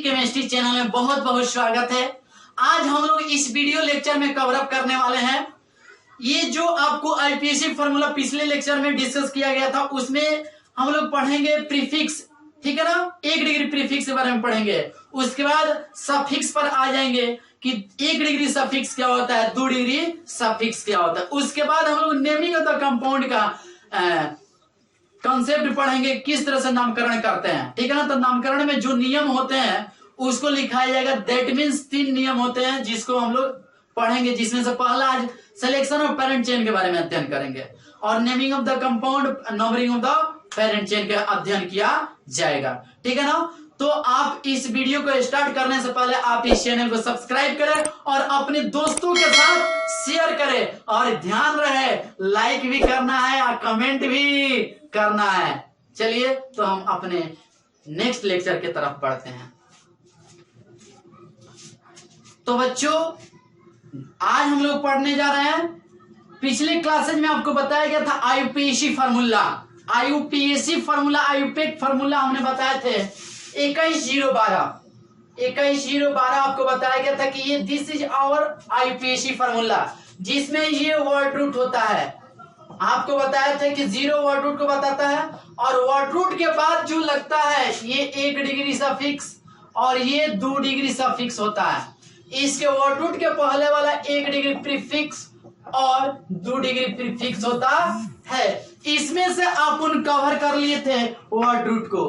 Chemistry channel में बहुत बहुत स्वागत है। आज हम लोग इस वीडियो लेक्चर में कवर अप करने वाले हैं ये जो आपको आईपीएससी फार्मूला पिछले लेक्चर में डिस्कस किया गया था, उसमें हम लोग पढ़ेंगे प्रीफिक्स, ठीक है ना। 1 डिग्री प्रीफिक्स के बारे में पढ़ेंगे, उसके बाद सफिक्स पर आ जाएंगे कि 1 डिग्री सफिक्स क्या होता है, 2 डिग्री सफिक्स क्या होता है। उसके बाद हम लोग नेमिंग ऑफ द कंपाउंड का कॉन्सेप्ट पढ़ेंगे, किस तरह से नामकरण करते हैं, ठीक है ना। तो नामकरण में जो नियम होते हैं उसको लिखाया जाएगा। दैट मीन्स 3 नियम होते हैं जिसको हम लोग पढ़ेंगे, जिसमें से पहला आज सिलेक्शन ऑफ पेरेंट चेन के बारे में अध्ययन करेंगे और naming of the compound, numbering of the parent chain का अध्ययन किया जाएगा, ठीक है ना। तो आप इस वीडियो को स्टार्ट करने से पहले आप इस चैनल को सब्सक्राइब करें और अपने दोस्तों के साथ शेयर करें, और ध्यान रहे लाइक भी करना है और कमेंट भी करना है। चलिए तो हम अपने नेक्स्ट लेक्चर की तरफ बढ़ते हैं। तो बच्चों आज हम लोग पढ़ने जा रहे हैं, पिछले क्लासेज में आपको बताया गया था IUPAC formula, IUPAC formula, IUPAC formula हमने बताए थे 21.012 आपको बताया गया था कि ये this is our IUPAC formula, जिसमें ये वर्ड रूट होता है। आपको बताया था कि 0 वर्ड रूट को बताता है और वर्ड रूट के बाद जो लगता है ये 1 डिग्री सफिक्स और ये 2 डिग्री सफिक्स होता है। इसके वर्ड रूट के पहले वाला 1 डिग्री प्रीफिक्स और 2 डिग्री प्रीफिक्स होता है। इसमें से अपन कवर कर लिए थे वर्ड रूट को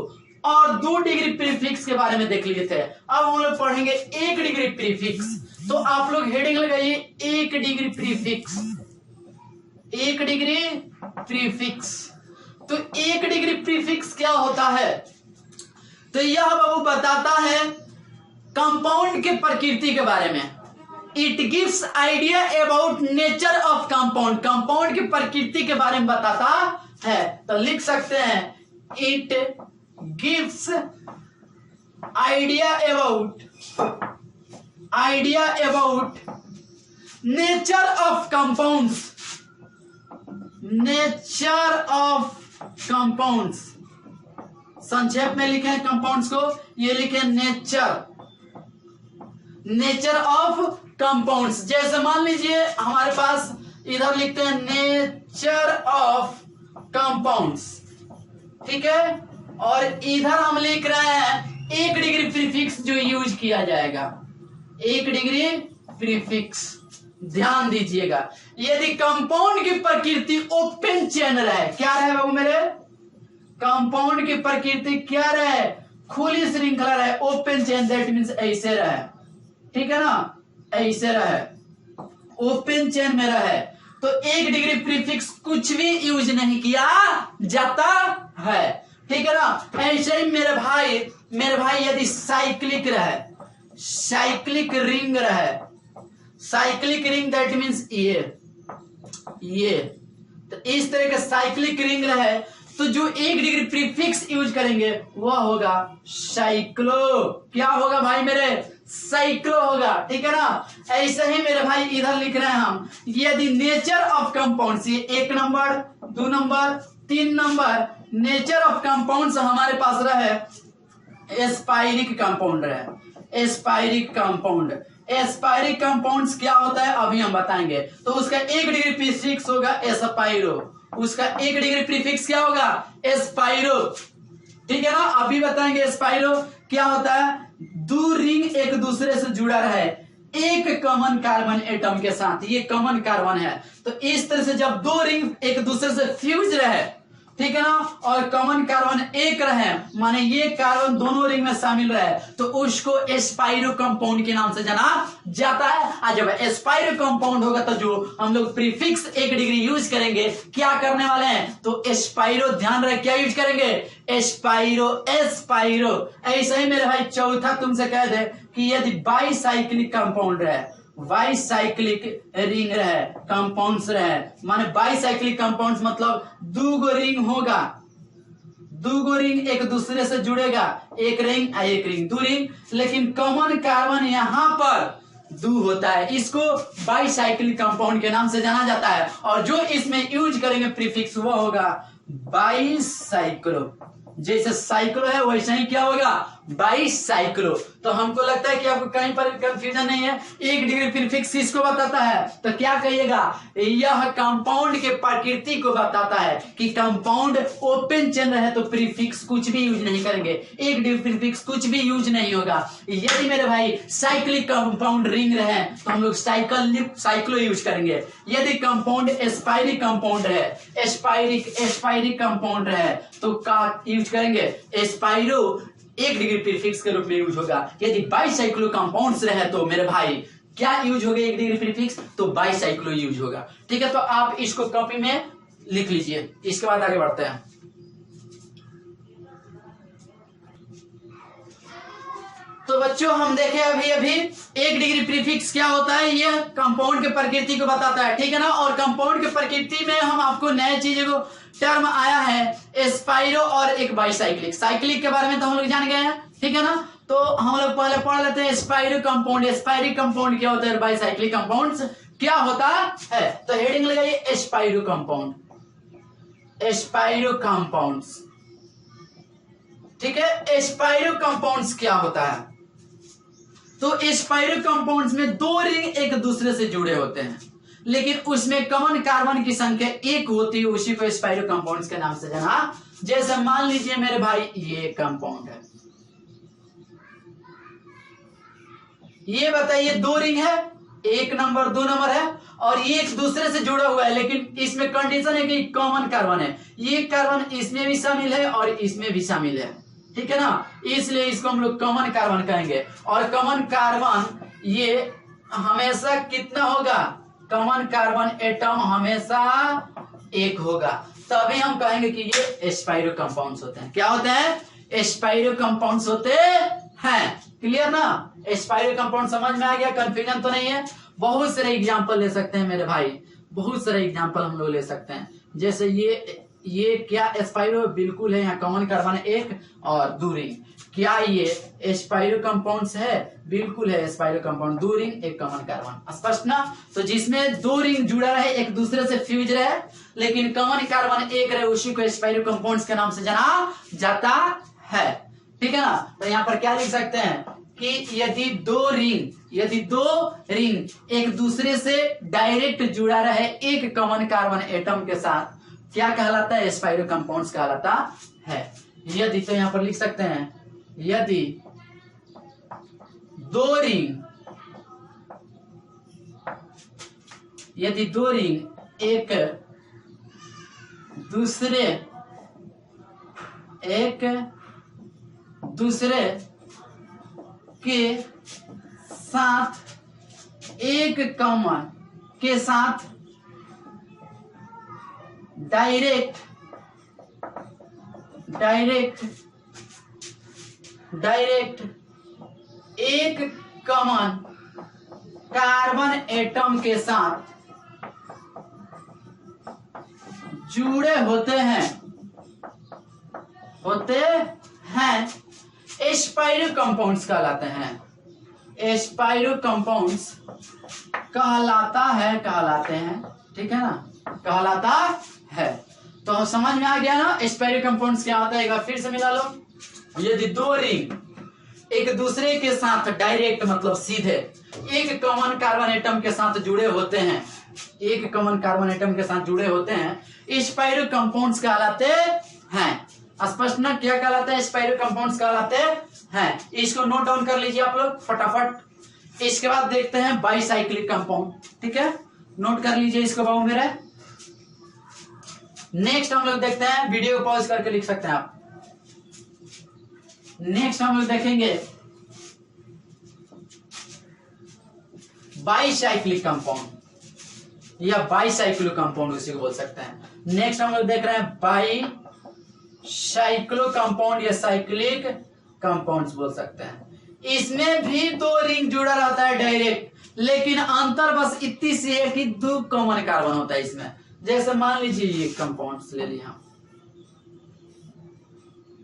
और 2 डिग्री प्रीफिक्स के बारे में देख लिए थे। अब हम लोग पढ़ेंगे 1 डिग्री प्रीफिक्स। तो आप लोग हेडिंग लगाइए 1 डिग्री प्रीफिक्स, 1 डिग्री प्रीफिक्स। तो 1 डिग्री प्रीफिक्स क्या होता है? तो यह बाबू बताता है कंपाउंड के प्रकृति के बारे में। It gives idea about nature of compound, compound की प्रकृति के बारे में बताता है। तो लिख सकते हैं it gives idea about nature of compounds, nature of compounds. संक्षेप में लिखे हैं कंपाउंड्स को, ये लिखे नेचर ऑफ कंपाउंड्स। जैसे मान लीजिए हमारे पास इधर लिखते हैं नेचर ऑफ कंपाउंड्स, ठीक है, और इधर हम लिख रहे हैं 1 डिग्री प्रीफिक्स जो यूज किया जाएगा, 1 डिग्री प्रीफिक्स। ध्यान दीजिएगा, यदि कंपाउंड की प्रकृति ओपन चेन रहे, क्या रहे बाबू मेरे, कंपाउंड की प्रकृति क्या रहे, खुली श्रृंखला रहे, ओपन चेन, दैट मीन्स ऐसे रहे, ठीक है ना, ऐसे रहे, ओपन चेन में रहे, तो 1 डिग्री प्रीफिक्स कुछ भी यूज नहीं किया जाता है, ठीक है ना। ऐसे ही मेरे भाई यदि साइक्लिक रहे, साइक्लिक रिंग रहे, साइक्लिक रिंग दैट मीन्स ये तो इस तरह का साइक्लिक रिंग रहे, तो जो 1 डिग्री प्रीफिक्स यूज करेंगे वह होगा साइक्लो। क्या होगा भाई मेरे, साइक्लो होगा, ठीक है ना। ऐसे ही मेरे भाई इधर लिख रहे हैं हम, यदि नेचर ऑफ कंपाउंड्स, ये 1 number, 2 number, 3 number nature of compounds हमारे पास रहे, एस्पायरिक कंपाउंड रहे, एस्पायरिक कंपाउंड। एस्पायरिक कंपाउंड्स क्या होता है अभी हम बताएंगे। तो उसका 1 डिग्री प्रीफिक्स होगा एस्पायरो, उसका 1 डिग्री प्रीफिक्स क्या होगा, एस्पायरो, ठीक है ना। अभी बताएंगे एस्पायरो क्या होता है। 2 रिंग एक दूसरे से जुड़ा रहे एक कॉमन कार्बन एटम के साथ, ये कॉमन कार्बन है, तो इस तरह से जब 2 रिंग एक दूसरे से फ्यूज रहे, ठीक है ना, और कॉमन कार्बन एक रहे, माने ये कार्बन दोनों रिंग में शामिल रहे, तो उसको एस्पायरो कंपाउंड के नाम से जाना जाता है। और जब एस्पायरो कंपाउंड होगा तो जो हम लोग प्रीफिक्स 1 डिग्री यूज करेंगे, क्या करने वाले हैं, तो एस्पायरो, ध्यान रहे क्या यूज करेंगे, एस्पायरो, एस्पायरो। ऐसे ही मेरे भाई चौथा तुमसे कह दे कि यदि बाईसाइक्लिक कंपाउंड रहे, बाईसाइक्लिक रिंग रहे, कंपाउंड्स रहे, माने बाईसाइक्लिक कंपाउंड्स मतलब 2 रिंग होगा, 2 रिंग एक दूसरे से जुड़ेगा, एक रिंग, 2 रिंग, लेकिन कॉमन कार्बन यहां पर 2 होता है, इसको बाईसाइक्लिक कंपाउंड के नाम से जाना जाता है। और जो इसमें यूज करेंगे प्रीफिक्स वो होगा बाईसाइक्लो। जैसे साइक्लो है वैसे ही क्या होगा, बाईसाइक्लो। तो हमको लगता है कि आपको कहीं पर कंफ्यूजन नहीं है। 1 डिग्री प्रीफिक्स किसको बताता है? तो क्या कहिएगा? यह कंपाउंड के प्रकृति को बताता है कि कंपाउंड ओपन चल रहा है तो प्रीफिक्स कुछ भी यूज नहीं करेंगे, 1 डिग्री प्रीफिक्स कुछ भी यूज नहीं होगा। यदि मेरे भाई साइक्लिक कंपाउंड रिंग रहे तो हम लोग साइक्लो यूज करेंगे। यदि कंपाउंड एस्पायरिक कंपाउंड है, एस्पायरिक कंपाउंड है तो का यूज करेंगे? एस्पायरो 1 डिग्री प्रीफिक्स के रूप में यूज होगा। यदि बाईसाइक्लो कंपाउंड्स रहे तो मेरे भाई क्या यूज होगा? 1 डिग्री प्रीफिक्स, तो बाईसाइक्लो यूज होगा। ठीक है, तो आप इसको कॉपी में लिख लीजिए। इसके बाद आगे बढ़ते हैं। तो बच्चों हम देखे अभी 1 डिग्री प्रीफिक्स क्या होता है, यह कंपाउंड के प्रकृति को बताता है। ठीक है ना, और कंपाउंड के प्रकृति में हम आपको नए चीजों को टर्म आया है एस्पायरो और एक बाईसाइक्लिक। साइक्लिक के बारे में तो हम लोग जान गए हैं। ठीक है ना, तो हम लोग पहले पढ़ लेते हैं एस्पायरो कंपाउंड। एस्पायरिक कंपाउंड क्या होता है, बाईसाइक्लिक कंपाउंड्स क्या होता है। तो हेडिंग लगाइए एस्पायरो कंपाउंड, एस्पायरो कंपाउंड्स। ठीक है, एस्पायरो कंपाउंड्स क्या होता है? तो एस्पायरो कंपाउंड्स में 2 रिंग एक दूसरे से जुड़े होते हैं, लेकिन उसमें कॉमन कार्बन की संख्या 1 होती है, उसी को एस्पायरो कंपाउंड्स के नाम से जाना। जैसे मान लीजिए मेरे भाई ये कंपाउंड है, ये बताइए 2 रिंग है, 1 नंबर 2 नंबर है, और ये एक दूसरे से जुड़ा हुआ है, लेकिन इसमें कंडीशन है कि कॉमन कार्बन है। ये कार्बन इसमें भी शामिल है और इसमें भी शामिल है। ठीक है ना, इसलिए इसको हम लोग कॉमन कार्बन कहेंगे। और कॉमन कार्बन ये हमेशा कितना होगा? कॉमन कार्बन एटम हमेशा 1 होगा, तभी हम कहेंगे कि ये एस्पायरो कंपाउंड्स होते हैं। क्या होते हैं? एस्पायरो कंपाउंड्स होते हैं। क्लियर ना? एस्पायरो कंपाउंड समझ में आ गया? कंफ्यूजन तो नहीं है? बहुत सारे एग्जांपल ले सकते हैं मेरे भाई, बहुत सारे एग्जांपल हम लोग ले सकते हैं। जैसे ये क्या एस्पायरो बिल्कुल है, यहाँ कॉमन कार्बन 1 और 2 रिंग। क्या ये एस्पायरो कंपाउंड्स है? बिल्कुल है एस्पायरो कंपाउंड, 2 रिंग 1 कॉमन कार्बन। स्पष्ट ना? तो जिसमें 2 रिंग जुड़ा रहे, एक दूसरे से फ्यूज रहे, लेकिन कॉमन कार्बन 1 रहे, उसी को एस्पायरो कंपाउंड्स के नाम से जाना जाता है। ठीक है ना, तो यहाँ पर क्या लिख सकते हैं कि यदि दो रिंग एक दूसरे से डायरेक्ट जुड़ा रहे एक कॉमन कार्बन एटम के साथ, क्या कहलाता है? एस्पायरो कंपाउंड्स कहलाता है। यदि, तो यहां पर लिख सकते हैं, यदि 2 रिंग एक दूसरे के साथ एक कॉमन के साथ डायरेक्ट एक कॉमन कार्बन एटम के साथ जुड़े होते हैं एस्पायरो कंपाउंड्स कहलाते हैं। एस्पायरो कंपाउंड्स कहलाते हैं। ठीक है ना, कहलाता है। तो समझ में आ गया ना एस्पायरो कंपाउंड्स क्या होता है? एक बार फिर से मिला लो। यदि 2 रिंग एक दूसरे के साथ डायरेक्ट मतलब सीधे एक कॉमन कार्बन एटम के साथ जुड़े होते हैं, एस्पायरो कंपाउंड्स कहलाते हैं। स्पष्ट ना? क्या कहलाता है? एस्पायरो कंपाउंड्स कहलाते हैं। इसको नोट डाउन कर लीजिए आप लोग फटाफट। इसके बाद देखते हैं बाईसाइक्लिक कंपाउंड। ठीक है, नोट कर लीजिए इसको बाबू मेरे। नेक्स्ट हम लोग देखते हैं, वीडियो पॉज करके लिख सकते हैं आप। नेक्स्ट हम लोग देखेंगे बाईसाइक्लिक कंपाउंड या बाईसाइक्लो कंपाउंड उसी को बोल सकते हैं। नेक्स्ट हम लोग देख रहे हैं बाईसाइक्लो कंपाउंड या साइक्लिक कंपाउंड्स बोल सकते हैं। इसमें भी 2 रिंग जुड़ा रहता है डायरेक्ट, लेकिन अंतर बस इतनी सी है कि 2 कॉमन कार्बन होता है इसमें। जैसे मान लीजिए ये कंपाउंड्स ले लिया,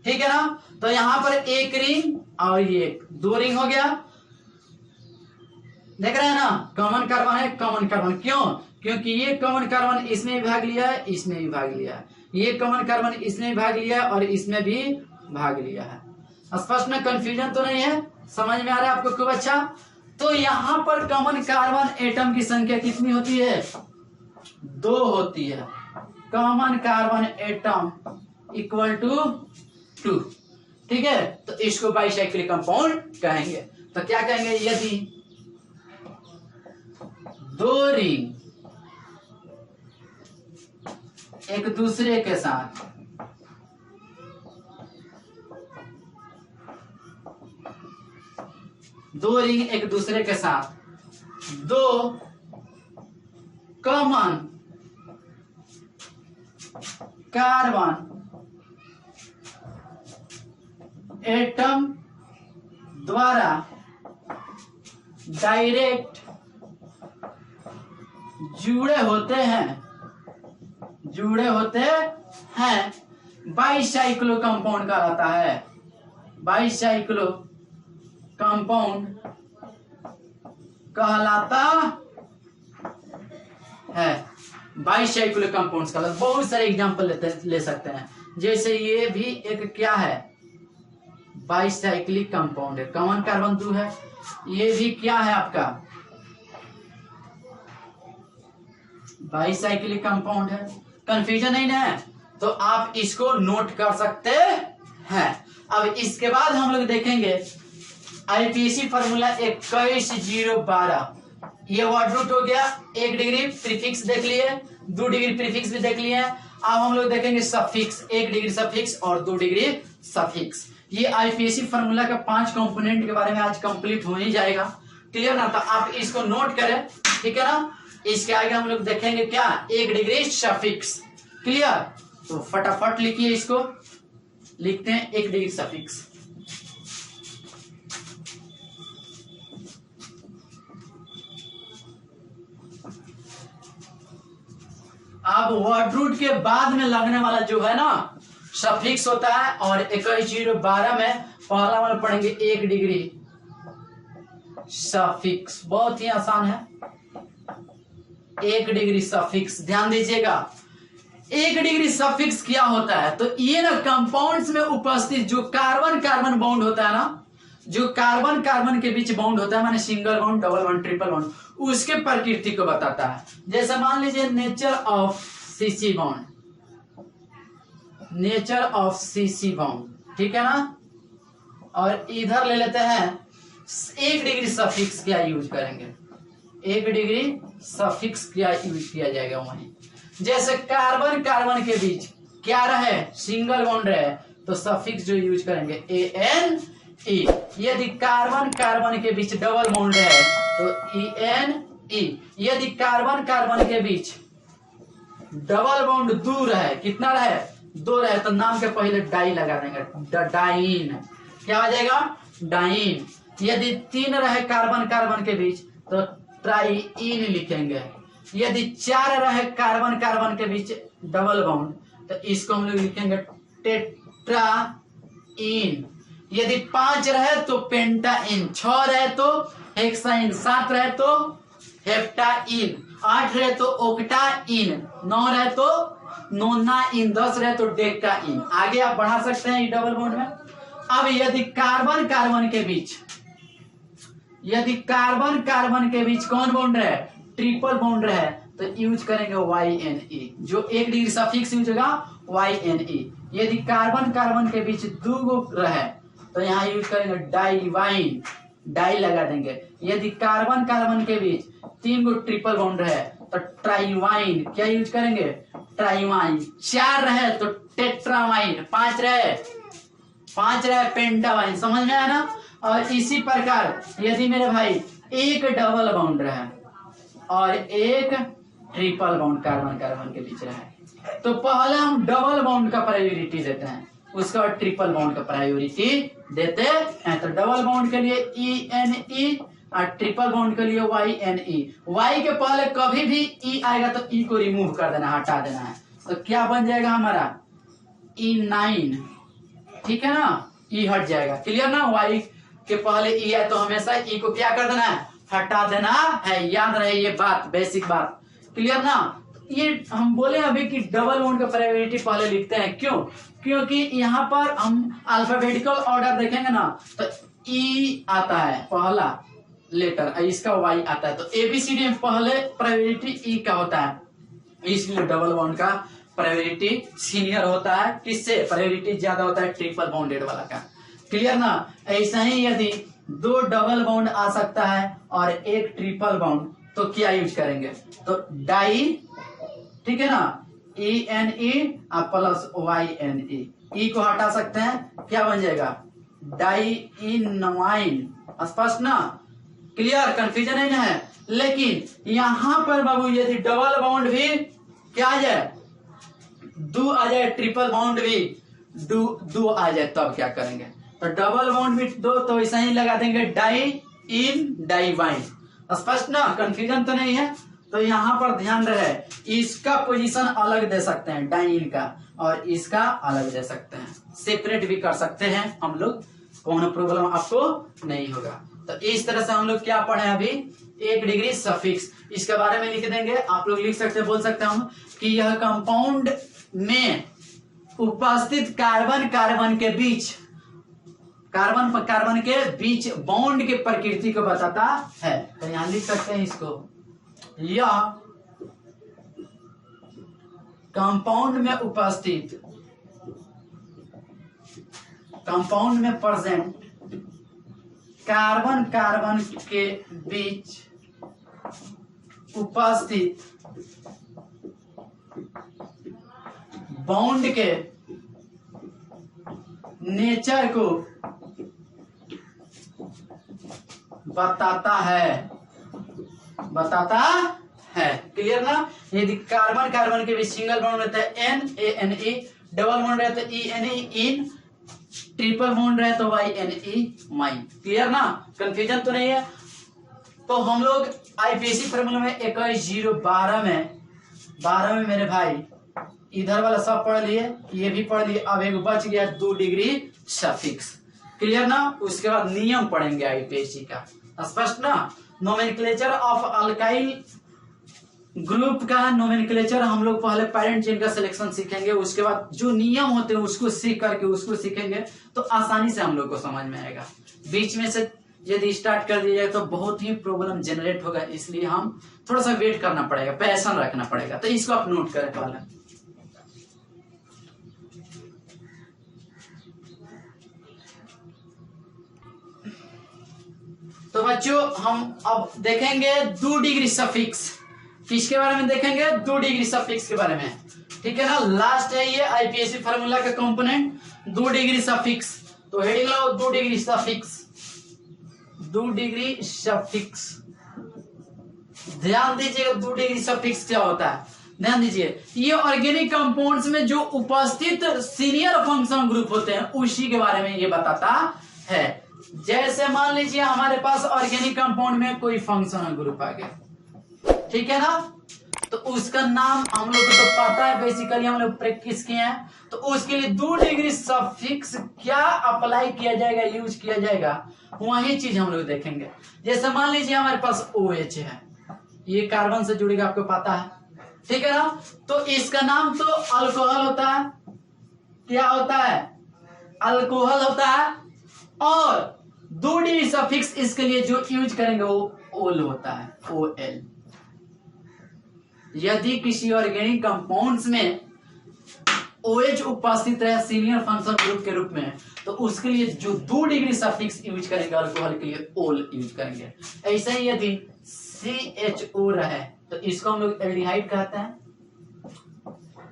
ठीक है ना, तो यहां पर 1 रिंग और ये 2 रिंग हो गया। देख रहे हैं ना, कॉमन कार्बन है, कॉमन कार्बन। क्यों? क्योंकि ये कॉमन कार्बन इसमें भी भाग लिया है, इसमें भी भाग लिया है, ये कॉमन कार्बन इसमें भी भाग लिया है और इसमें भी भाग लिया है। स्पष्ट में, कंफ्यूजन तो नहीं है, समझ में आ रहा है आपको खूब अच्छा। तो यहां पर कॉमन कार्बन एटम की संख्या कितनी होती है? 2 होती है। Common carbon atom equal to 2, ठीक है। तो इसको बाइसाइक्लिक कंपाउंड कहेंगे। तो क्या कहेंगे? यदि 2 रिंग एक दूसरे के साथ दो कॉमन कार्बन एटम द्वारा डायरेक्ट जुड़े होते हैं बाइसाइक्लो कंपाउंड कहलाता है। बाइसाइक्लो कंपाउंड कहलाता है। बाइसाइक्लो कंपाउंड्स का बहुत सारे एग्जांपल ले सकते हैं। जैसे ये भी एक क्या है? बाइसाइक्लिक कंपाउंड है, कॉमन कार्बन 2 है। ये भी क्या है आपका? बाइसाइक्लिक कंपाउंड है। कंफ्यूजन नहीं है, तो आप इसको नोट कर सकते हैं। अब इसके बाद हम लोग देखेंगे आईपीसी फार्मूला 21.012। ये वर्ड रूट हो गया। 1 डिग्री प्रीफिक्स देख लिए, 2 डिग्री प्रीफिक्स भी देख लिए। अब हम लोग देखेंगे सफिक्स, 1 डिग्री सफिक्स और 2 डिग्री सफिक्स। ये आईपीसी फार्मूला का 5 कंपोनेंट के बारे में आज कंप्लीट हो ही जाएगा। क्लियर ना? तो आप इसको नोट करें, ठीक है ना। इसके आगे हम लोग देखेंगे क्या? 1 डिग्री सफिक्स। क्लियर? तो फटाफट लिखिए इसको। लिखते हैं 1 डिग्री सफिक्स। अब वर्ड रूट के बाद में लगने वाला जो है ना सफिक्स होता है, और 21.012 में पहला वाला पढ़ेंगे 1 डिग्री सफिक्स। बहुत ही आसान है। 1 डिग्री सफिक्स ध्यान दीजिएगा। 1 डिग्री सफिक्स क्या होता है? तो ये ना कंपाउंड्स में उपस्थित जो कार्बन कार्बन बॉन्ड होता है ना, जो कार्बन कार्बन के बीच बॉन्ड होता है, माने single bond, double bond, triple bond, उसके प्रकृति को बताता है। जैसे मान लीजिए nature of CC bond, nature of CC bond, ठीक है ना। और इधर ले लेते हैं 1 डिग्री सफिक्स क्या यूज करेंगे? 1 डिग्री सफिक्स क्या यूज किया जाएगा वहीं? जैसे कार्बन कार्बन के बीच क्या रहे? सिंगल बॉन्ड रहे, तो सफिक्स जो यूज करेंगे ANE। यदि कार्बन कार्बन के बीच डबल बॉन्ड रहे तो ENE। यदि कार्बन कार्बन के बीच डबल बॉन्ड 2 रहे, कितना रहे? 2 रहे, तो नाम के पहले डाई लगा देंगे, डाइन। क्या हो जाएगा? डाइन। यदि 3 रहे कार्बन कार्बन के बीच तो ट्राइइन लिखेंगे। यदि 4 रहे कार्बन कार्बन के बीच डबल बॉन्ड तो इसको हम लोग लिखेंगे टेट्राइन। यदि 5 रहे तो पेंटाइन, 6 रहे तो हेक्साइन, 7 रहे तो हेप्टाइन, 8 रहे तो ओक्टाइन, 9 रहे तो नोनाइन, 10 रहे तो डेक्टाइन। आगे आप बढ़ा सकते हैं डबल बॉन्ड में। अब यदि कार्बन कार्बन के बीच, यदि कार्बन कार्बन के बीच कौन बॉन्ड रहे? ट्रिपल बॉन्ड रहे, तो यूज करेंगे YNE। जो 1 डिग्री सफिक्स यूज होगा YNE। यदि कार्बन कार्बन के बीच 2 गो रहे तो यहाँ यूज करेंगे डाइवाइन, डाई लगा देंगे। यदि कार्बन कार्बन के बीच 3 गो ट्रिपल बॉन्ड रहे तो ट्राइवाइन, क्या यूज करेंगे? ट्राइवाइन। 4 रहे तो टेट्रावाइन, 5 रहे पेंटावाइन। समझ में आया ना? और इसी प्रकार यदि मेरे भाई 1 डबल बॉन्ड रहे और 1 ट्रिपल बॉन्ड कार्बन कार्बन के बीच रहे, तो पहले हम डबल बॉन्ड का प्रायोरिटी देते हैं, उसके बाद ट्रिपल बॉन्ड का प्रायोरिटी देते हैं। तो डबल बॉन्ड के लिए ENE और ट्रिपल बॉन्ड के लिए YNE। Y के पहले कभी भी E आएगा तो E को रिमूव कर देना, हटा देना है। तो क्या बन जाएगा हमारा? E9, ठीक है ना। E हट जाएगा। क्लियर ना? Y के पहले E है तो हमेशा E को क्या कर देना है? हटा देना है। याद रहे ये बात, बेसिक बात। क्लियर ना? ये हम बोले अभी कि डबल बॉन्ड का प्रायोरिटी पहले लिखते हैं, क्यों? क्योंकि यहाँ पर हम अल्फाबेटिकल ऑर्डर देखेंगे ना तो ई आता है पहला लेटर, इसका वाई आता है, तो एबीसीडी में पहले प्रायोरिटी ई का होता है, इसलिए डबल बॉन्ड का प्रायोरिटी सीनियर होता है। किससे प्रायोरिटी ज्यादा होता है? ट्रिपल बॉन्डेड वाला का। क्लियर ना? ऐसा ही यदि दो डबल बॉन्ड आ सकता है और एक ट्रिपल बॉन्ड, तो क्या यूज करेंगे? तो डाई, ठीक है ना, ENE प्लस YNE, ई को हटा सकते हैं, क्या बन जाएगा? डाइइनवाइन। स्पष्ट ना? क्लियर? कंफ्यूजन है ना? लेकिन यहां पर बाबू यदि डबल बॉन्ड भी क्या आ जाए, दो आ जाए, ट्रिपल बॉन्ड भी दो आ जाए, तब क्या करेंगे? तो डबल बॉन्ड भी दो, तो ऐसा ही लगा देंगे डाइइन डाइवाइन। स्पष्ट ना? कंफ्यूजन तो नहीं है? तो यहाँ पर ध्यान रहे, इसका पोजीशन अलग दे सकते हैं डाइइन का, और इसका अलग दे सकते हैं, सेपरेट भी कर सकते हैं हम लोग, कौन प्रॉब्लम आपको नहीं होगा। तो इस तरह से हम लोग क्या पढ़े अभी? 1 डिग्री सफिक्स, इसके बारे में लिख देंगे। आप लोग लिख सकते हैं, बोल सकते हम कि यह कंपाउंड में उपस्थित कार्बन कार्बन के बीच, कार्बन के बीच बॉन्ड के प्रकृति को बताता है। तो यहां लिख सकते हैं इसको, या कंपाउंड में उपस्थित, कंपाउंड में प्रेजेंट कार्बन कार्बन के बीच उपस्थित बॉन्ड के नेचर को बताता है, बताता है। क्लियर ना? यदि कार्बन कार्बन के बीच सिंगल बॉन्ड रहता है NaNe, डबल बॉन्ड रहता है ENE इन, ट्रिपल बॉन्ड रहे तो YNE माइन। क्लियर ना? कंफ्यूजन तो नहीं है? तो हम लोग आईपीएसी फॉर्मूला में 21/012 में मेरे भाई इधर वाला सब पढ़ लिए, ये भी पढ़ लिए। अब एक बच गया 2 डिग्री सफिक्स। क्लियर ना? उसके बाद नियम पढ़ेंगे आईपीएसी का। स्पष्ट ना? नोमेनक्लेचर ऑफ अल्काइल ग्रुप का नोमेनक्लेचर हम लोग पहले पैरेंट चेन का सिलेक्शन सीखेंगे, उसके बाद जो नियम होते हैं उसको सीख करके उसको सीखेंगे, तो आसानी से हम लोग को समझ में आएगा। बीच में से यदि स्टार्ट कर दिया जाए तो बहुत ही प्रॉब्लम जनरेट होगा, इसलिए हम थोड़ा सा वेट करना पड़ेगा, पैशन रखना पड़ेगा। तो इसको आप नोट करें पहले। तो बच्चों हम अब देखेंगे 2 डिग्री सफिक्स। किसके बारे में देखेंगे? 2 डिग्री सफिक्स के बारे में। ठीक है ना? लास्ट है ये आईपीएसी फार्मूला का कंपोनेंट 2 डिग्री सफिक्स। तो हेडिंग लो 2 डिग्री सफिक्स, 2 डिग्री सफिक्स। ध्यान दीजिएगा 2 डिग्री सफिक्स क्या होता है, ध्यान दीजिए। ये ऑर्गेनिक कंपाउंड्स में जो उपस्थित सीनियर फंक्शनल ग्रुप होते हैं उसी के बारे में ये बताता है। जैसे मान लीजिए हमारे पास ऑर्गेनिक कंपाउंड में कोई फंक्शनल ग्रुप आ गया, ठीक है ना, तो उसका नाम हम लोग को तो पता है, बेसिकली हम लोग प्रैक्टिस किए हैं। तो उसके लिए 2 डिग्री सफिक्स क्या अप्लाई किया जाएगा, यूज किया जाएगा, वही चीज हम लोग देखेंगे। जैसे मान लीजिए हमारे पास OH है, ये कार्बन से जुड़ेगा, आपको पता है, ठीक है ना। तो इसका नाम तो अल्कोहल होता है, क्या होता है, अल्कोहल होता है। और 2 डिग्री सफिक्स इसके लिए जो यूज करेंगे वो ओल होता है, OL। यदि किसी ऑर्गेनिक कंपाउंड्स में OH उपस्थित रहे सीनियर फंक्शनल ग्रुप के रूप में, तो उसके लिए जो 2 डिग्री सफिक्स यूज करेंगे अल्कोहल के लिए ओल यूज करेंगे। ऐसे ही यदि CHO रहे तो इसको हम लोग एल्डिहाइड कहते हैं,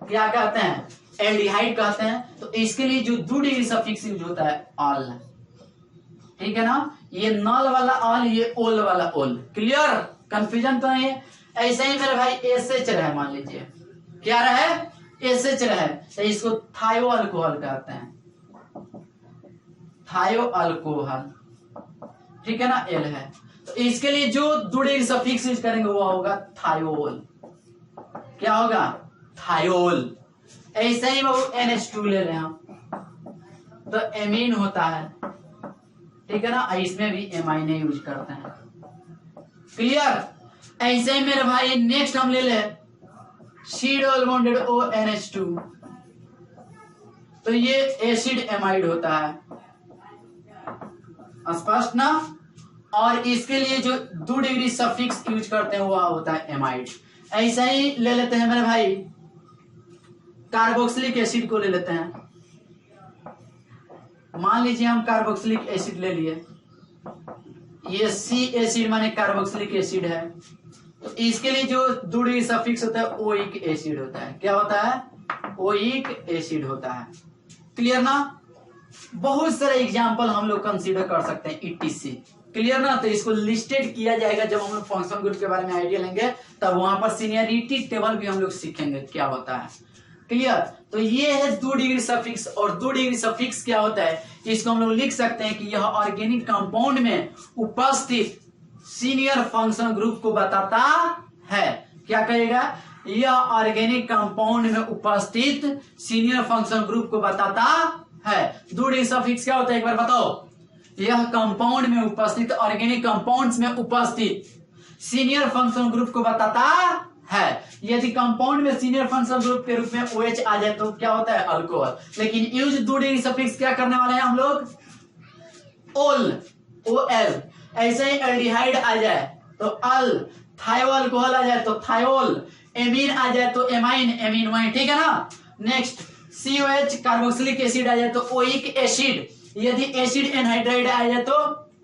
क्या कहते हैं, एल्डिहाइड कहते हैं। तो इसके लिए जो 2 डिग्री सफिक्स यूज होता है ऑल, ठीक है ना। ये नल वाला ऑल, ये ओल वाला ओल। क्लियर? कंफ्यूजन तो नहीं है। ऐसे ही मेरे भाई SH रहे, मान लीजिए क्या रहे, SH रहे, तो इसको थायो अल्कोहल कहते हैं, थायो अल्कोहल, ठीक है ना, L है। तो इसके लिए जो 2 डिग्री सफिक्स यूज करेंगे वो होगा थायोल। क्या होगा, थायोल। ऐसे ही वो NH2 ले रहे हम, तो एमीन होता है, ठीक है ना, इसमें भी एमाइन यूज करते हैं। क्लियर? ऐसे ही मेरे भाई नेक्स्ट हम ले ले C डबल बॉन्डेड ONH2, तो ये एसिड एमाइड होता है, स्पष्ट ना। और इसके लिए जो 2 डिग्री सफिक्स यूज करते हैं वह होता है एमाइड। ऐसा ही ले लेते हैं मेरे भाई, कार्बोक्सिलिक एसिड को ले लेते हैं। मान लीजिए हम कार्बोक्सिलिक एसिड ले लिए, ये C एसिड माने कार्बोक्सिलिक एसिड है, तो इसके लिए जो 2 डिग्री सफिक्स होता है ओइक एसिड होता है। क्या होता है? ओइक एसिड होता है। क्लियर ना। बहुत सारे एग्जाम्पल हम लोग कंसीडर कर सकते हैं ETC। क्लियर ना। तो इसको लिस्टेड किया जाएगा जब हम लोग फंक्शन ग्रुप के बारे में आइडिया लेंगे, तब वहां पर सीनियरिटी टेबल भी हम लोग सीखेंगे क्या होता है। क्लियर। तो ये है 2 डिग्री सफिक्स। और 2 डिग्री सफिक्स क्या होता है, इसको हम लोग लिख सकते हैं कि यह ऑर्गेनिक कंपाउंड में उपस्थित सीनियर फंक्शन ग्रुप को बताता है। क्या कहेगा? यह ऑर्गेनिक कंपाउंड में उपस्थित सीनियर फंक्शन ग्रुप को बताता है। 2 डिग्री सफिक्स क्या होता है एक बार बताओ। यह कंपाउंड में उपस्थित, ऑर्गेनिक कंपाउंड्स में उपस्थित सीनियर फंक्शन ग्रुप को बताता है। यदि कंपाउंड में सीनियर फंक्शन ग्रुप के रूप में OH आ जाए तो क्या होता है? अल्कोहल। लेकिन यूज 2 डिग्री सफिक्स क्या करने वाले हैं हम लोग? ओल, OL। ऐसे ही एल्डिहाइड आ जाए तो अल, थायो अल्कोहल आ जाए तो थायोल, एमीन आ जाए तो एमाइन, एमीन वाइन। ठीक है ना। नेक्स्ट COH कार्बोक्सिलिक एसिड आ जाए तो ओइक एसिड। यदि एसिड एनहाइड्राइड आ जाए तो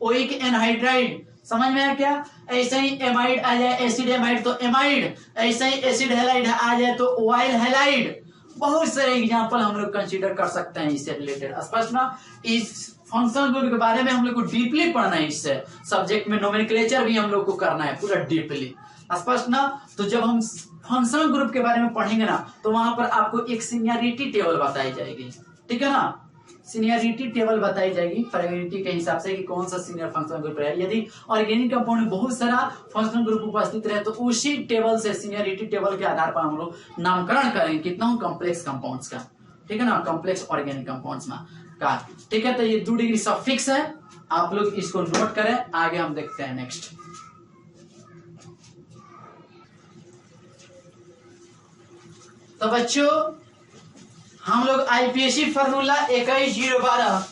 ओइक एनहाइड्राइड। समझ में आया क्या? ऐसे ही एमाइड आ जाए, एसिड एमाइड तो एमाइड। ऐसे ही एसिड हैलाइड आ जाए तो ऑयल हैलाइड। बहुत सारे एग्जांपल हम लोग कंसीडर कर सकते हैं इससे रिलेटेड। स्पष्ट ना। इस फंक्शन ग्रुप के बारे में हम लोग को डीपली पढ़ना है। इससे सब्जेक्ट में नोमेनक्लेचर भी हम लोग को करना है पूरा डीपली। स्पष्ट ना। तो जब हम फंक्शनल ग्रुप के बारे में पढ़ेंगे ना, तो वहां पर आपको एक सीनियरिटी टेबल बताई जाएगी। ठीक है ना। सीनियरिटी टेबल बताई जाएगी प्रायोरिटी के हिसाब से कि कौन सा सीनियर फंक्शनल ग्रुप है। यदि ऑर्गेनिक कंपाउंड में बहुत सारा फंक्शनल ग्रुप उपस्थित रहे तो उसी टेबल से, सीनियरिटी टेबल के आधार पर हम लोग नामकरण करेंगे कितना कॉम्प्लेक्स कंपाउंड्स का। ठीक है ना। कॉम्प्लेक्स ऑर्गेनिक कंपाउंड्स में का। ठीक है। तो ये 2 डिग्री सफिक्स है, आप लोग इसको नोट करें। आगे हम देखते हैं नेक्स्ट। तो बच्चों हम लोग IPSC फार्मूला 21012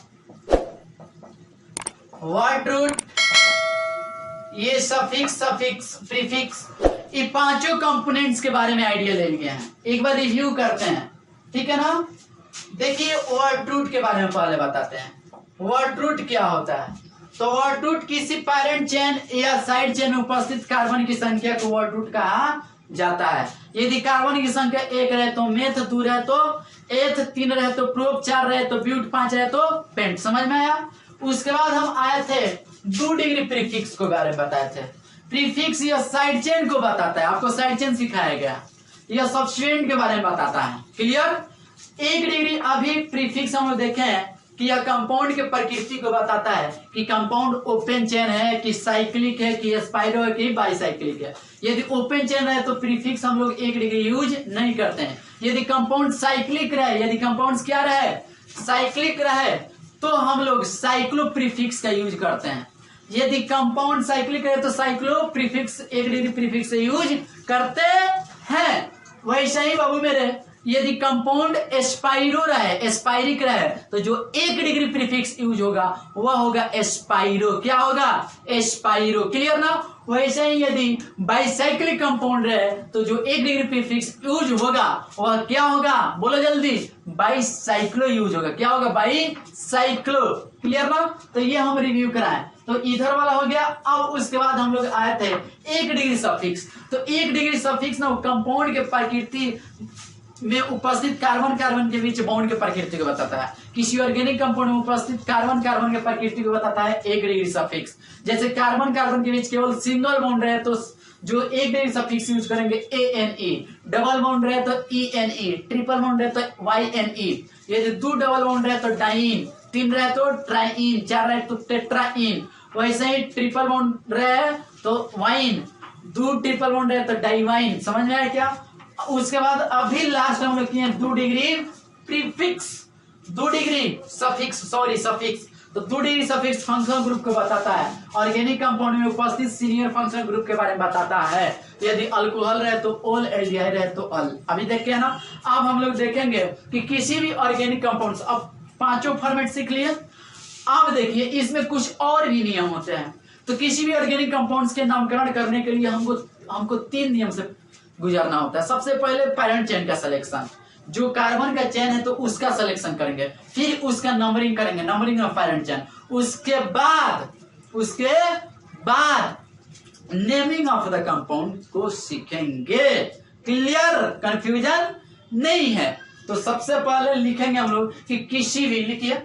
वर्ड रूट, ये सफिक्स, प्रीफिक्स, ये 5 कंपोनेंट्स के बारे में आइडिया ले लिए हैं। एक बार रिव्यू करते हैं। ठीक है ना। देखिए वर्ड रूट के बारे में पहले बताते हैं। वर्ड रूट क्या होता है? तो वर्ड रूट किसी पैरेंट चेन या साइड चेन में उपस्थित कार्बन की संख्या को वर्ड रूट कहा जाता है। यदि कार्बन की संख्या 1 रहे तो मेथ, 2 रहे तो एथ, 3 रहे तो प्रोप, 4 रहे तो ब्यूट, 5 रहे तो पेंट। समझ में आया। उसके बाद हम आए थे 2 डिग्री प्रीफिक्स के बारे में बताए थे। प्रीफिक्स यह साइड चेन को बताता है, आपको साइड चेन सिखाया गया। यह सब्स्टिट्यूएंट के बारे में बताता है। क्लियर। 1 डिग्री अभी प्रीफिक्स हम लोग देखे हैं कि यह कंपाउंड के प्रकृति को बताता है कि कंपाउंड ओपन चेन है कि साइक्लिक है कि स्पाइरो है कि बाइसाइक्लिक है। यदि ओपन चेन है तो प्रीफिक्स हम लोग 1 डिग्री यूज नहीं करते हैं। यदि कंपाउंड साइक्लिक रहे, यदि कंपाउंड क्या रहे? साइक्लिक रहे, तो हम लोग साइक्लो प्रीफिक्स का यूज करते हैं। यदि कंपाउंड साइक्लिक रहे तो साइक्लो प्रीफिक्स, 1 डिग्री प्रीफिक्स से यूज करते हैं। वैसे ही बाबू मेरे, यदि कंपाउंड एस्पाइरो रहे, एस्पायरिक रहे, तो जो 1 डिग्री प्रीफिक्स यूज होगा वह होगा एस्पाइरो। क्या होगा? एस्पाइरो। क्लियर ना। वैसे ही यदि बाइसाइक्लिक कंपाउंड रहे तो जो 1 डिग्री प्रीफिक्स यूज होगा वह क्या होगा? बोलो जल्दी। बाइसाइक्लो यूज होगा। क्या होगा? बाइसाइक्लो। क्लियर ना। तो ये हम रिव्यू कराएं। तो इधर वाला हो गया। अब उसके बाद हम लोग आए थे 1 डिग्री सफिक्स। तो 1 डिग्री सफिक्स ना कंपाउंड के प्रकृति में उपस्थित कार्बन के बीच बॉन्ड के प्रकृति को बताता है। किसी ऑर्गेनिक कंपाउंड में उपस्थित कार्बन के प्रकृति को बताता है 1 डिग्री सफिक्स। जैसे कार्बन के बीच केवल सिंगल बॉन्ड रहे तो जो 1 डिग्री सफिक्स यूज करेंगे ANE, डबल बॉन्ड रहे तो ENE, ट्रिपल बॉन्ड रहे तो YNE, यदि 2 डबल बॉन्ड रहे तो डाइन, 3 रहे तो ट्राइन, 4 रहे तो टेट्राइन। वैसे ही ट्रिपल बॉन्ड रहे तो वाइन, 2 ट्रिपल बॉन्ड रहे तो डाइवाइन। समझ में आया क्या? उसके बाद अभी लास्ट हम लोग किए 2 degree prefix, 2 degree suffix, sorry suffix. तो 2 डिग्री सफिक्स फंक्शनल ग्रुप को बताता है। ऑर्गेनिक कंपाउंड में उपस्थित सीनियर फंक्शनल ग्रुप के बारे में बताता है। तो यदि अल्कोहल रहे तो ओल, एल्डिहाइड रहे तो अल। अभी देखिए ना, अब हम लोग देखेंगे कि किसी भी ऑर्गेनिक कंपाउंड्स, अब 5 फॉर्मेट सीख लिए। अब देखिए इसमें कुछ और भी नियम होते हैं। तो किसी भी ऑर्गेनिक कंपाउंड्स के नामकरण करने के लिए हमको 3 नियम से गुजरना होता है। सबसे पहले पैरेंट चेन का सिलेक्शन, जो कार्बन का चेन है तो उसका सिलेक्शन करेंगे, फिर उसका नंबरिंग करेंगे, नंबरिंग ऑफ पैरेंट चेन। उसके बाद नेमिंग ऑफ द कंपाउंड को सीखेंगे। क्लियर? कंफ्यूजन नहीं है। तो सबसे पहले लिखेंगे हम लोग कि किसी भी, लिखिए,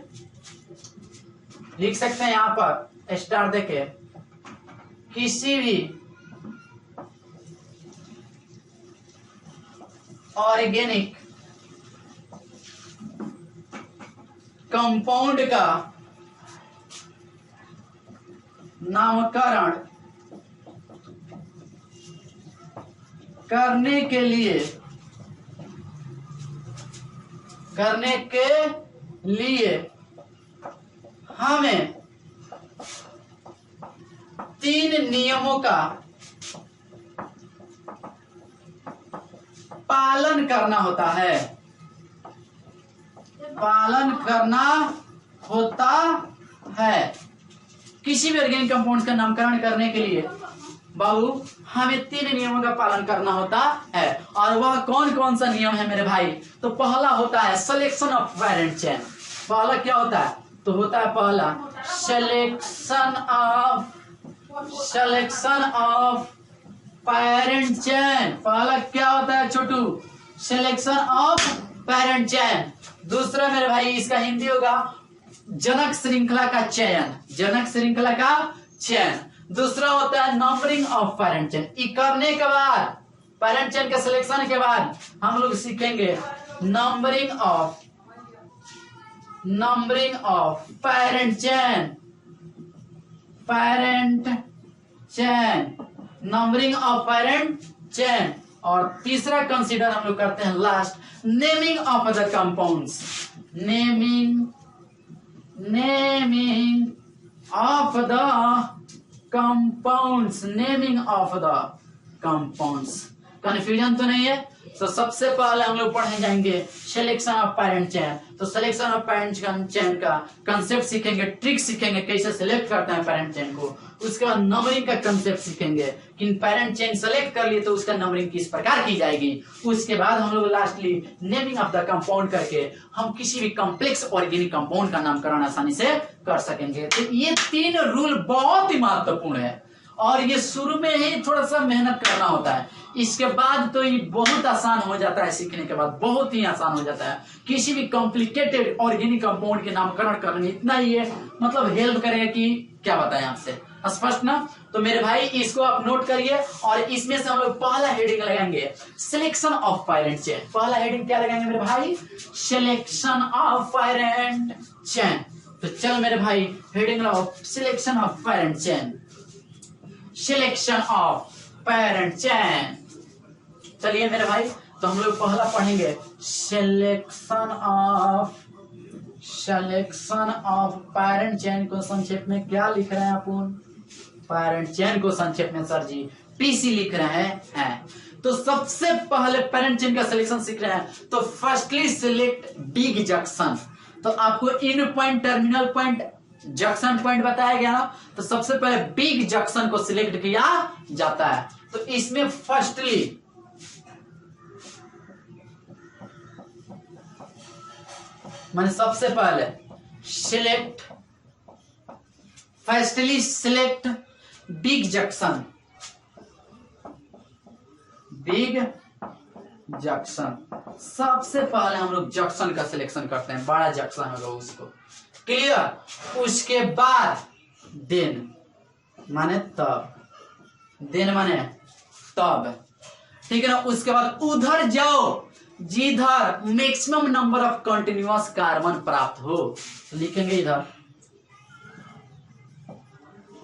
लिख सकते हैं यहां पर स्टार देके, किसी भी ऑर्गेनिक कंपाउंड का नामकरण करने के लिए हमें 3 नियमों का पालन करना होता है। किसी भी ऑर्गेनिक कंपाउंड का नामकरण करने के लिए बाबू हमें 3 नियमों का पालन करना होता है। और वह कौन कौन सा नियम है मेरे भाई? तो पहला होता है सिलेक्शन ऑफ पैरेंट चेन। पहला क्या होता है? तो होता है पहला सिलेक्शन ऑफ पैरेंट चेन। पहला क्या होता है छोटू? Selection of parent chain. दूसरा मेरे भाई इसका हिंदी होगा जनक श्रृंखला का चयन। दूसरा होता है नंबरिंग ऑफ पैरेंट चेन। ये करने के बाद, पैरेंट चेन के सिलेक्शन के बाद हम लोग सीखेंगे numbering of parent chain. Numbering of parent chain. और तीसरा कंसीडर हम लोग करते हैं last, naming of the compounds. Naming of the compounds. Confusion तो नहीं है? तो सबसे पहले हम लोग पढ़ने जाएंगे सिलेक्शन ऑफ पैरेंट चेन। तो सिलेक्शन ऑफ पैरेंट चेन का कंसेप्ट सीखेंगे, ट्रिक सीखेंगे कैसे सिलेक्ट करते हैं पैरेंट चेन को। उसके बाद नंबरिंग का कंसेप्ट सीखेंगे कि पैरेंट चेन सेलेक्ट कर लिए तो उसका नंबरिंग किस प्रकार की जाएगी। उसके बाद हम लोग lastly naming of the compound करके हम किसी भी कॉम्प्लेक्स ऑर्गेनिक कंपाउंड का नामकरण आसानी से कर सकेंगे। तो ये 3 रूल बहुत ही महत्वपूर्ण है और ये शुरू में ही थोड़ा सा मेहनत करना होता है। इसके बाद तो ये बहुत आसान हो जाता है, सीखने के बाद बहुत ही आसान हो जाता है। किसी भी कॉम्प्लिकेटेड ऑर्गेनिक कंपाउंड के नामकरण करने में इतना ही है, मतलब हेल्प करेगा कि क्या बताएं आपसे। स्पष्ट ना? तो मेरे भाई इसको आप नोट करिए और इसमें से हम लोग पहला हेडिंग लगाएंगे सिलेक्शन ऑफ पैरेंट चेन। पहला हेडिंग क्या लगाएंगे मेरे भाई? Selection of parent chain. तो चल मेरे भाई हेडिंग लगाओ selection of parent chain. Selection of parent chain. चलिए मेरे भाई, तो हम लोग पहला पढ़ेंगे सिलेक्शन ऑफ पैरेंट चेन को संक्षेप में क्या लिख रहे हैं अपन? पैरेंट चेन को संक्षेप में सर जी पीसी लिख रहे हैं। तो सबसे पहले पैरेंट चेन का सिलेक्शन सीख रहे हैं। तो फर्स्टली सिलेक्ट बिग जंक्शन। तो आपको इन point, terminal point, junction point बताया गया ना। तो सबसे पहले बिग जंक्शन को सिलेक्ट किया जाता है। तो इसमें फर्स्टली मैंने सबसे पहले सिलेक्ट बिग जंक्शन। सबसे पहले हम लोग जंक्शन का सिलेक्शन करते हैं, बड़ा जंक्शन होगा उसको। क्लियर? उसके बाद देन माने तब, ठीक है ना। उसके बाद उधर जाओ जिधर maximum number of continuous carbon प्राप्त हो। तो लिखेंगे इधर,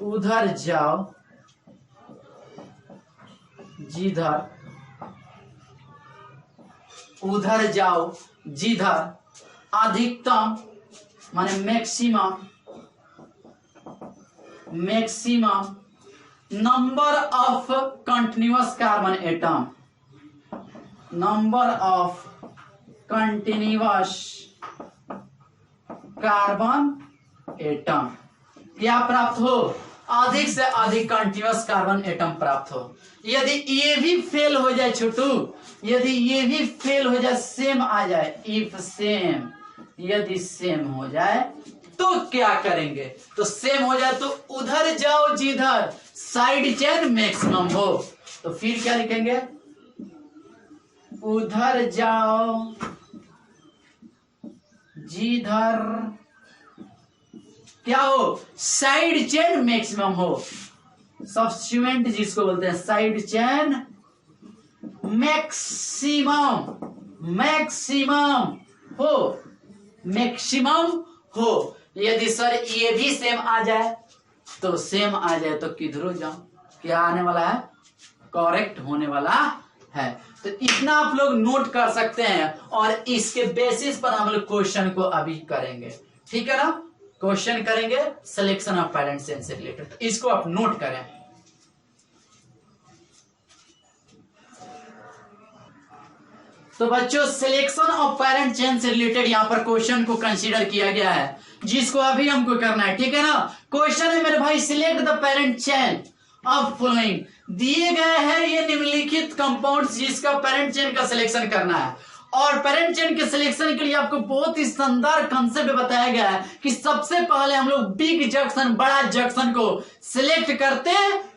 उधर जाओ जिधर अधिकतम माने maximum maximum number of continuous carbon atom, number of continuous carbon atom क्या प्राप्त हो, अधिक से अधिक कंटिन्यूअस कार्बन एटम प्राप्त हो। यदि ये भी फेल हो जाए छोटू, यदि ये भी फेल हो जाए, सेम आ जाए, इफ सेम, यदि सेम हो जाए तो क्या करेंगे, तो सेम हो जाए तो उधर जाओ जिधर साइड चेन मैक्सिमम हो, तो फिर क्या लिखेंगे, उधर जाओ जिधर क्या हो, साइड चेन मैक्सिमम हो, सब्स्टिट्यूएंट जिसको बोलते हैं साइड चेन मैक्सिमम, मैक्सिमम हो, मैक्सिमम हो। यदि सर ये भी सेम आ जाए, तो सेम आ जाए तो किधरों जाओ, क्या आने वाला है, करेक्ट होने वाला है। तो इतना आप लोग नोट कर सकते हैं और इसके बेसिस पर हम लोग क्वेश्चन को अभी करेंगे, ठीक है ना, क्वेश्चन करेंगे सिलेक्शन ऑफ पैरेंट चेन से रिलेटेड, तो इसको आप नोट करें। तो बच्चों सिलेक्शन ऑफ पैरेंट चेन से रिलेटेड यहां पर क्वेश्चन को कंसीडर किया गया है, जिसको अभी हमको करना है, ठीक है ना। क्वेश्चन है मेरे भाई, select the parent chain of following, दिए गए हैं ये निम्नलिखित कंपाउंड्स जिसका पैरेंट चेन का सिलेक्शन करना है। और पैरेंट चेन के सिलेक्शन के लिए आपको बहुत ही शानदार कंसेप्ट बताया गया है कि सबसे पहले हम लोग बिग जंक्शन, बड़ा जंक्शन को सिलेक्ट करते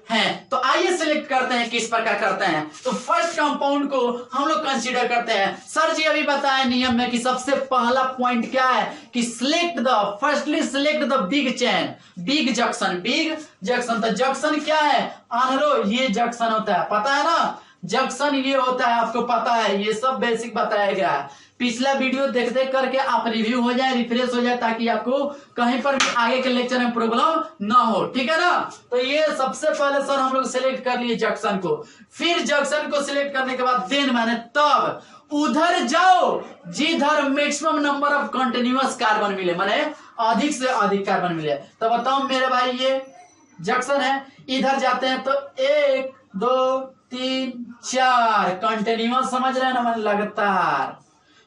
हैं। तो आइए सिलेक्ट करते हैं, किस प्रकार करते हैं। तो फर्स्ट कंपाउंड को हम लोग कंसीडर करते हैं। सर जी अभी बताया नियम में कि सबसे पहला पॉइंट क्या है कि select the, firstly select the big chain, big junction, big junction. तो जंक्शन क्या है, आनरो ये जंक्शन होता है, पता है ना, जंक्शन ये होता है, आपको पता है, ये सब बेसिक बताया गया है। पिछला वीडियो देख देख करके आप रिव्यू हो जाए, रिफ्रेश हो जाए, ताकि आपको कहीं पर भी आगे के लेक्चर में प्रॉब्लम ना हो, ठीक है ना। तो ये सबसे पहले सर हम लोग सिलेक्ट कर लिए जंक्शन को, फिर जंक्शन को सिलेक्ट करने के बाद देन माने तब उधर जाओ जिधर maximum number of continuous carbon मिले, माने अधिक से अधिक कार्बन मिले। तो बताओ मेरे भाई ये जंक्शन है, इधर जाते हैं तो 1 2 3 4 कंटिन्यूअस, समझ रहे हैं ना, मैंने लगातार,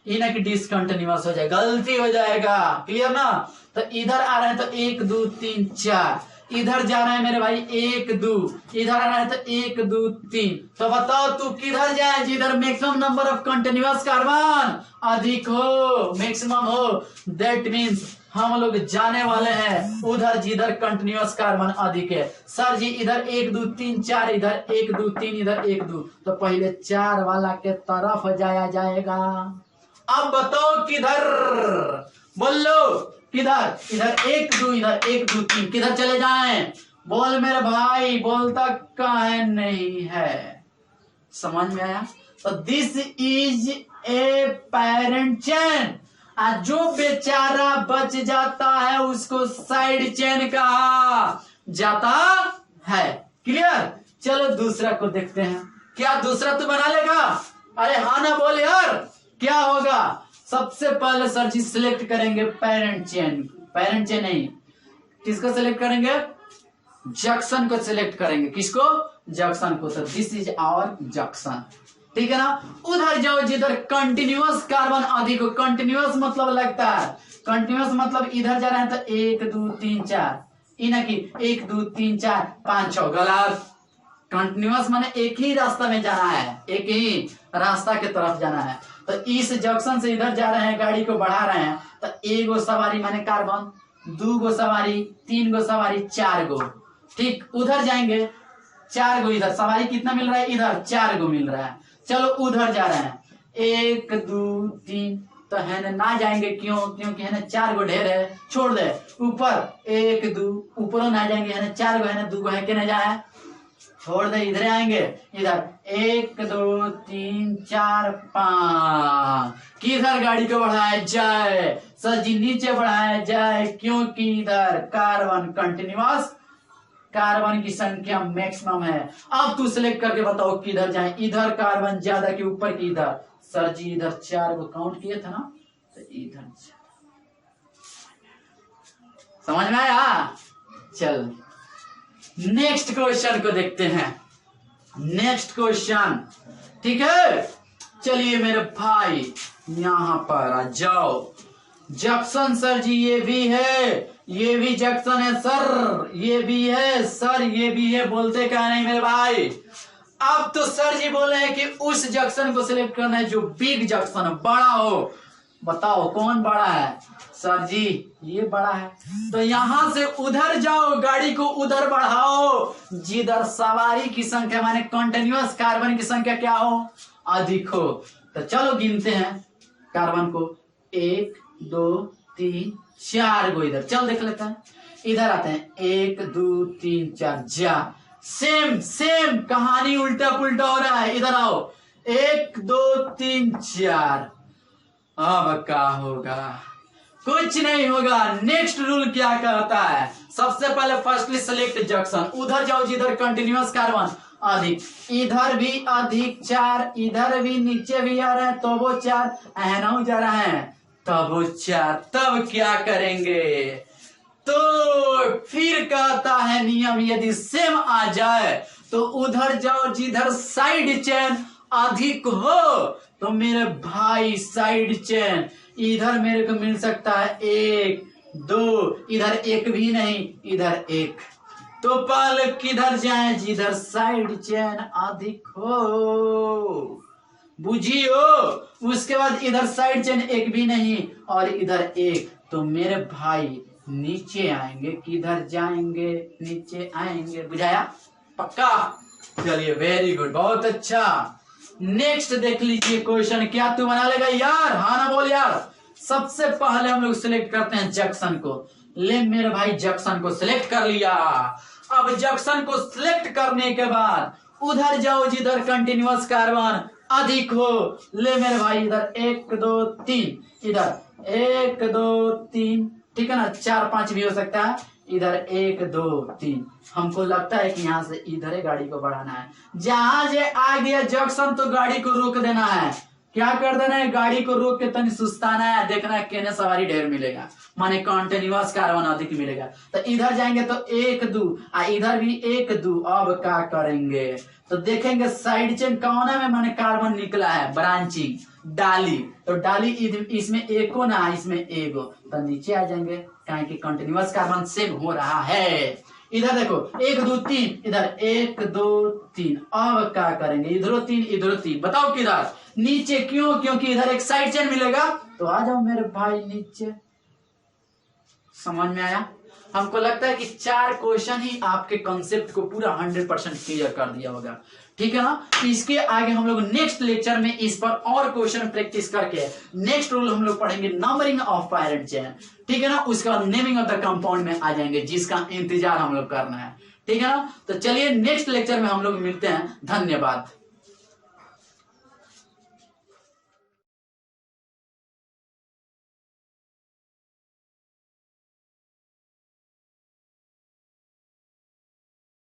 ये ना कि डिसकंटिन्यूअस हो जाए, गलती हो जाएगा, क्लियर ना। तो इधर आ रहे हैं तो 1 2 3 4, इधर जा रहे हैं मेरे भाई 1 2, इधर आ रहे हैं तो 1 2 3। तो बताओ तू किधर जाए, जिधर maximum number of continuous carbon अधिक हो, मैक्सिमम हो, दैट मीन्स हम लोग जाने वाले हैं उधर जिधर कंटिन्यूअस कार्बन अधिक है। सर जी इधर 1 2 3 4, इधर 1 2 3, इधर 1 2, तो पहले 4 वाला के तरफ जाया जाएगा। अब बताओ किधर, बोलो किधर, इधर 1 2, इधर 1 2 3, किधर चले जाएं, बोल मेरे भाई, बोलता काहे नहीं है, समझ में आया। तो this is a parent chain, जो बेचारा बच जाता है उसको साइड चेन कहा जाता है, क्लियर। चलो दूसरा को देखते हैं, क्या दूसरा तू बना लेगा, अरे हाँ ना बोल यार, क्या होगा। सबसे पहले सर जी सिलेक्ट करेंगे पैरेंट चेन, पैरेंट चेन नहीं, किसको सिलेक्ट करेंगे, जंक्शन को सिलेक्ट करेंगे, किसको, जंक्शन को। तो दिस इज आवर जंक्शन, ठीक है ना। उधर जाओ जिधर कंटिन्यूअस कार्बन अधिक हो, कंटिन्यूअस मतलब लगता है, कंटिन्यूअस मतलब इधर जा रहे हैं तो 1 2 3 4, इना की 1 2 3 4 5 6, गलत। कंटिन्यूअस माने एक ही रास्ता में जाना है, एक ही रास्ता के तरफ जाना है। तो इस जंक्शन से इधर जा रहे हैं, गाड़ी को बढ़ा रहे हैं, तो 1 गो सवारी माने कार्बन, 2 गो सवारी, 3 गो सवारी, 4 गो, ठीक। उधर जाएंगे 4 गो, इधर सवारी कितना मिल रहा है, इधर 4 गो मिल रहा है। चलो उधर जा रहे हैं 1 2 3, तो है ना जाएंगे, क्यों, क्योंकि है ना 4 गो ढेर है, छोड़ दे। ऊपर 1 2, ऊपर ना जाएंगे, है ना 4 गो, है ना 2 गो है कि ना जाए, छोड़ दे, इधर आएंगे, इधर 1 2 3 4 5, किधर गाड़ी को बढ़ाया जाए, सर जी नीचे बढ़ाया जाए, क्योंकि इधर कार्बन कंटिन्यूअस, कार्बन की संख्या मैक्सिमम है। अब तू सिलेक्ट करके बताओ किधर जाए, इधर कार्बन ज्यादा के ऊपर की इधर, सर जी इधर 4 को काउंट किए थे ना, तो इधर समझ में आया। चल नेक्स्ट क्वेश्चन को देखते हैं। नेक्स्ट क्वेश्चन, ठीक है। चलिए मेरे भाई यहां पर आ जाओ। जंक्शन सर जी ये भी है, ये भी जंक्शन है सर, ये भी है सर, ये भी है, बोलते क्या नहीं मेरे भाई। अब तो सर जी बोले हैं कि उस जंक्शन को सिलेक्ट करना है जो बिग जंक्शन बड़ा हो। बताओ कौन बड़ा है सर जी? ये बड़ा है। तो यहां से उधर जाओ, गाड़ी को उधर बढ़ाओ जिधर सवारी की संख्या माने कंटिन्यूअस कार्बन की संख्या क्या हो, अधिक हो। तो चलो गिनते हैं कार्बन को, 1 2 3 4 को इधर चल देख लेते हैं। इधर आते हैं 1 2 3 4 जा। सेम सेम कहानी उल्टा पुल्टा हो रहा है। इधर आओ 1 2 3 4। अब क्या होगा? कुछ नहीं होगा। नेक्स्ट रूल क्या कहता है? सबसे पहले फर्स्टली सेलेक्ट जंक्शन, उधर जाओ जिधर कंटिन्यूअस कार्बन अधिक, इधर भी अधिक 4, इधर भी नीचे भी आ रहे हैं तो वो 4, एहनाऊ जा रहा है तब वो 4। तब क्या करेंगे? तो फिर कहता है नियम, यदि सेम आ जाए तो उधर जाओ जिधर साइड चेन अधिक हो। तो मेरे भाई साइड चेन इधर मेरे को मिल सकता है 1 2, इधर 1 भी नहीं, इधर 1। तो पहले किधर जाए? जिधर साइड चेन अधिक हो, बुझियो। उसके बाद इधर साइड चेन 1 भी नहीं और इधर 1। तो मेरे भाई नीचे आएंगे, किधर जाएंगे? नीचे आएंगे, बुझाया? पक्का? चलिए वेरी गुड, बहुत अच्छा। नेक्स्ट देख लीजिए क्वेश्चन। क्या तू बना लेगा यार? हाँ ना बोल यार। सबसे पहले हम लोग सिलेक्ट करते हैं जंक्शन को। ले मेरे भाई जंक्शन को सिलेक्ट कर लिया। अब जंक्शन को सिलेक्ट करने के बाद उधर जाओ जिधर कंटिन्यूअस कार्बन अधिक हो। ले मेरे भाई इधर 1 2 3, इधर 1 2 3, ठीक है ना? 4 5 भी हो सकता है। इधर 1 2 3। हमको लगता है कि यहाँ से इधर गाड़ी को बढ़ाना है। जहां जे आ गया जंक्शन तो गाड़ी को रोक देना है। क्या कर देना है? गाड़ी को रोक के तनी सुस्ताना है, देखना है केने सवारी ढेर मिलेगा, माने कंटिन्यूअस कार्बन अधिक मिलेगा। तो इधर जाएंगे तो 1 2, इधर भी 1 2। अब क्या करेंगे? तो देखेंगे साइड चेन कौन में माने कार्बन निकला है, ब्रांचिंग डाली। तो डाली इसमें 1 हो ना, इसमें 1 हो, तो नीचे आ जाएंगे कहें कि कंटिन्यूअस कार्बन सेव हो रहा है। इधर देखो 1 2 3, इधर 1 2 3। अब क्या करेंगे? इधरो 3 इधरो 3। बताओ किधर? नीचे। क्यों? क्योंकि इधर एक साइड चेन मिलेगा। तो आ जाओ मेरे भाई नीचे। समझ में आया? हमको लगता है कि 4 क्वेश्चन ही आपके कॉन्सेप्ट को पूरा 100% क्लियर कर दिया होगा। ठीक है ना? इसके आगे हम लोग नेक्स्ट लेक्चर में इस पर और क्वेश्चन प्रैक्टिस करके नेक्स्ट रूल हम लोग पढ़ेंगे नंबरिंग ऑफ पैरेंट चेन। ठीक है ना? उसके बाद नेमिंग ऑफ द कंपाउंड में आ जाएंगे, जिसका इंतजार हम लोग करना है। ठीक है ना? तो चलिए नेक्स्ट लेक्चर में हम लोग मिलते हैं। धन्यवाद।